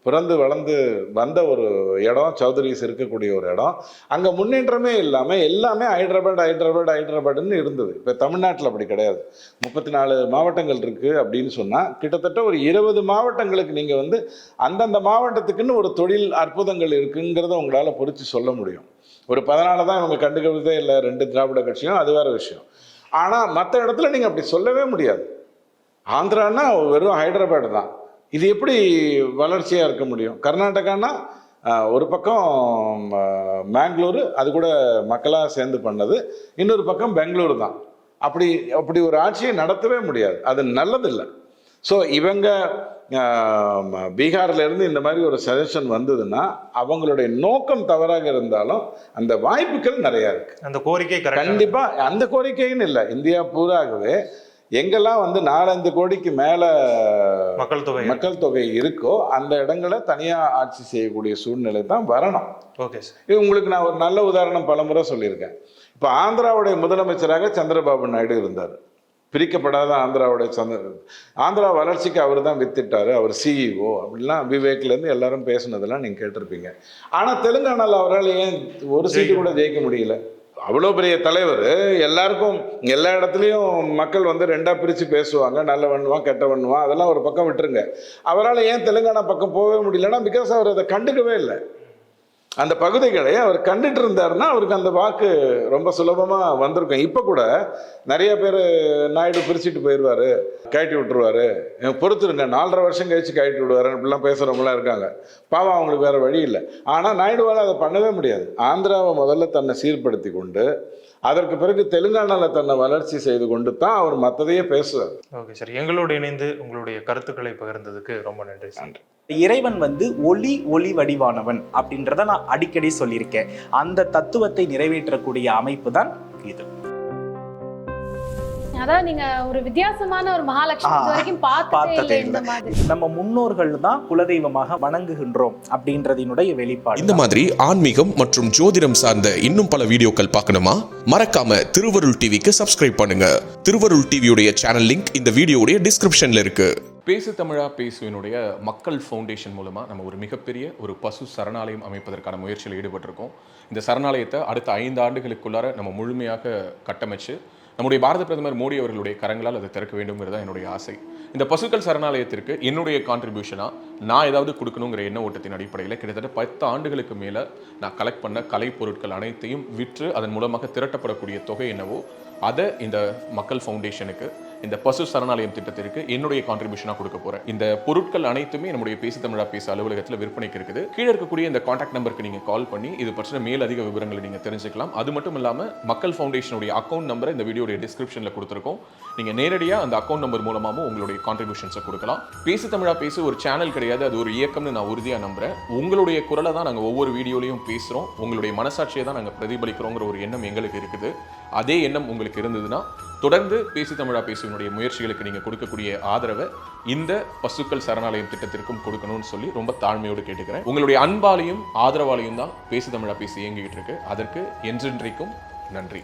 பிறந்து வளர்ந்து வந்த ஒரு இடம், சௌத்ரிஸ் இருக்கக்கூடிய ஒரு இடம். அங்கே முன்னேற்றமே இல்லாமல் எல்லாமே ஹைதராபாடுன்னு இருந்தது. இப்போ தமிழ்நாட்டில் அப்படி கிடையாது. 34 மாவட்டங்கள் இருக்குது அப்படின்னு சொன்னால் கிட்டத்தட்ட ஒரு 20 மாவட்டங்களுக்கு நீங்கள் வந்து அந்தந்த மாவட்டத்துக்குன்னு ஒரு தொழில் அற்புதங்கள் இருக்குங்கிறத உங்களால் பொறிச்சு சொல்ல முடியும். ஒரு 14 தான் இவங்க கண்டுக்கிறதே இல்லை 2 திராவிட கட்சியும், அது வேறு விஷயம். ஆனால் மற்ற இடத்துல நீங்கள் அப்படி சொல்லவே முடியாது. ஆந்திரானா வெறும் ஹைதராபாடு தான். இது எப்படி வளர்ச்சியாக இருக்க முடியும்? கர்நாடகானா ஒரு பக்கம் மேங்களூரு, அது கூட மக்களாக சேர்ந்து பண்ணது, இன்னொரு பக்கம் பெங்களூரு தான். அப்படி ஒரு ஆட்சியை நடத்தவே முடியாது. அது நல்லதில்லை. ஸோ இவங்க பீகார்லேருந்து இந்த மாதிரி ஒரு சஜஷன் வந்ததுன்னா அவங்களுடைய நோக்கம் தவறாக இருந்தாலும் அந்த வாய்ப்புகள் நிறையா இருக்குது. அந்த கோரிக்கை கண்டிப்பாக அந்த கோரிக்கைன்னு இல்லை, இந்தியா பூராகவே எங்கெல்லாம் வந்து 4-5 கோடிக்கு மேலே மக்கள் தொகை இருக்கோ அந்த இடங்களை தனியாக ஆட்சி செய்யக்கூடிய சூழ்நிலை தான் வரணும். ஓகே சார், இது உங்களுக்கு நான் ஒரு நல்ல உதாரணம் பலமுறை சொல்லியிருக்கேன். இப்போ ஆந்திராவுடைய முதலமைச்சராக சந்திரபாபு நாயுடு இருந்தார். பிரிக்கப்படாத ஆந்திரா வளர்ச்சிக்கு அவர் தான் வித்திட்டார். அவர் சிஇஓ அப்படிலாம் விவேக்லேருந்து எல்லாரும் பேசுனதெல்லாம் நீங்கள் கேட்டிருப்பீங்க. ஆனால் தெலுங்கானாவில் அவரால் ஏன் ஒரு சீட்டு கூட ஜெயிக்க முடியல? அவ்வளோ பெரிய தலைவர். எல்லாருக்கும் எல்லா இடத்துலையும் மக்கள் வந்து 2ஆக பிரித்து பேசுவாங்க. நல்லவன்னுவான் கெட்டவன்னுவான், அதெல்லாம் ஒரு பக்கம் விட்டுருங்க. அவரால் ஏன் தெலுங்கானா பக்கம் போகவே முடியலன்னா பிகாஸ் அவர் அதை கண்டுக்கவே இல்லை. அந்த பகுதிகளை அவர் கண்டுட்டு இருந்தாருன்னா அவருக்கு அந்த வாக்கு ரொம்ப சுலபமாக வந்திருக்கும். இப்போ கூட நிறைய பேர் நாயுடு பிரிச்சுட்டு போயிடுவார், கழட்டி விட்டுருவார், பொறுத்துருங்க 4.5 வருஷம் கழிச்சு கழட்டி விடுவார் இப்படிலாம் பேசுகிறவங்களாம் இருக்காங்க. பாவம், அவங்களுக்கு வேறு வழி இல்லை. ஆனால் நாயுடுவால் அதை பண்ணவே முடியாது. ஆந்திராவை முதல்ல தன்னை சீர்படுத்தி கொண்டு அதற்கு பிறகு தெலுங்கானாவில் தன்னை வளர்ச்சி செய்து கொண்டு தான் அவர் மற்றதையே பேசுவார். ஓகே சார், எங்களோடு இணைந்து உங்களுடைய கருத்துக்களை பகிர்ந்ததுக்கு ரொம்ப நன்றி. நன்றி. இறைவன் வந்து ஒளி வடிவானவன் அப்படின்றத நான் அடிக்கடி சொல்லியிருக்கேன். அந்த தத்துவத்தை நிறைவேற்றக்கூடிய அமைப்பு தான் இது. அதாவது நீங்க ஒரு வித்தியாசமான ஒரு மகாலட்சுமி வரைக்கும் பார்த்ததே இந்த மாதிரி. நம்ம முன்னோர்கள் தான் குலதெய்வமாக வணங்குகின்றோம் அப்படின்றதினுடைய வெளிப்பாடு. இந்த மாதிரி ஆன்மீகம் மற்றும் ஜோதிடம் சார்ந்த இன்னும் பல வீடியோக்கள் பார்க்கணுமா? மறக்காம திருவருள் டிவிக்கு சப்ஸ்கிரைப் பண்ணுங்க. திருவருள் டிவியுடைய சேனல் லிங்க் இந்த வீடியோடைய டிஸ்கிரிப்ஷன்ல இருக்கு. பேசு தமிழா பேசுவினுடைய மக்கள் ஃபவுண்டேஷன் மூலமாக நம்ம ஒரு மிகப்பெரிய ஒரு பசு சரணாலயம் அமைப்பதற்கான முயற்சியில் ஈடுபட்டிருக்கோம். இந்த சரணாலயத்தை அடுத்த 5 ஆண்டுகளுக்குள்ளார நம்ம முழுமையாக கட்டமைச்சு நம்முடைய பாரத பிரதமர் மோடி அவர்களுடைய கரங்களால் அதை திறக்க வேண்டும்ங்கிறது தான் என்னுடைய ஆசை. இந்த பசுக்கள் சரணாலயத்திற்கு என்னுடைய கான்ட்ரிபியூஷனாக நான் ஏதாவது கொடுக்கணுங்கிற எண்ண ஓட்டத்தின் அடிப்படையில் கிட்டத்தட்ட 10 ஆண்டுகளுக்கு மேலே நான் கலெக்ட் பண்ண கலை பொருட்கள் அனைத்தையும் விற்று அதன் மூலமாக திரட்டப்படக்கூடிய தொகை என்னவோ அதை இந்த மக்கள் ஃபவுண்டேஷனுக்கு, இந்த பசு சரணாலயம் திட்டத்திற்கு என்னுடைய கான்ட்ரிபியூஷனாக கொடுக்க போகிறேன். இந்த பொருட்கள் அனைத்துமே நம்முடைய பேசு தமிழா பேச அலுவலகத்தில் விற்பனைக்கு இருக்குது. கீழே இருக்கக்கூடிய இந்த கான்டாக்ட் நம்பருக்கு நீங்கள் கால் பண்ணி இது பற்றின மேலதிக விவரங்களை நீங்கள் தெரிஞ்சுக்கலாம். அது மட்டும் இல்லாமல் மக்கள் ஃபவுண்டேஷனுடைய அக்கௌண்ட் நம்பரை இந்த வீடியோடைய டிஸ்கிரிப்ஷனில் கொடுத்துருக்கோம். நீங்கள் நேரடியாக அந்த அக்கௌண்ட் நம்பர் மூலமாகவும் உங்களுடைய கான்ட்ரிபியூஷன்ஸை கொடுக்கலாம். பேசு தமிழா பேசு ஒரு சேனல் கிடையாது, அது ஒரு இயக்கம்னு நான் உறுதியாக நம்புகிறேன். உங்களுடைய குரலை தான் நாங்கள் ஒவ்வொரு வீடியோலையும் பேசுகிறோம், உங்களுடைய மனசாட்சியை தான் நாங்கள் பிரதிபலிக்கிறோங்கிற ஒரு எண்ணம் எங்களுக்கு இருக்குது. அதே எண்ணம் உங்களுக்கு இருந்ததுன்னா தொடர்ந்து பேசு தமிழா பேசுவனுடைய முயற்சிகளுக்கு நீங்கள் கொடுக்கக்கூடிய ஆதரவை இந்த பசுக்கள் சரணாலயம் திட்டத்திற்கும் கொடுக்கணும்னு சொல்லி ரொம்ப தாழ்மையோடு கேட்டுக்கிறேன். உங்களுடைய அன்பாலையும் ஆதரவாலையும் தான் பேசு தமிழா பேசி இயங்கிக்கிட்டு இருக்கு. அதற்கு என்றென்றைக்கும் நன்றி.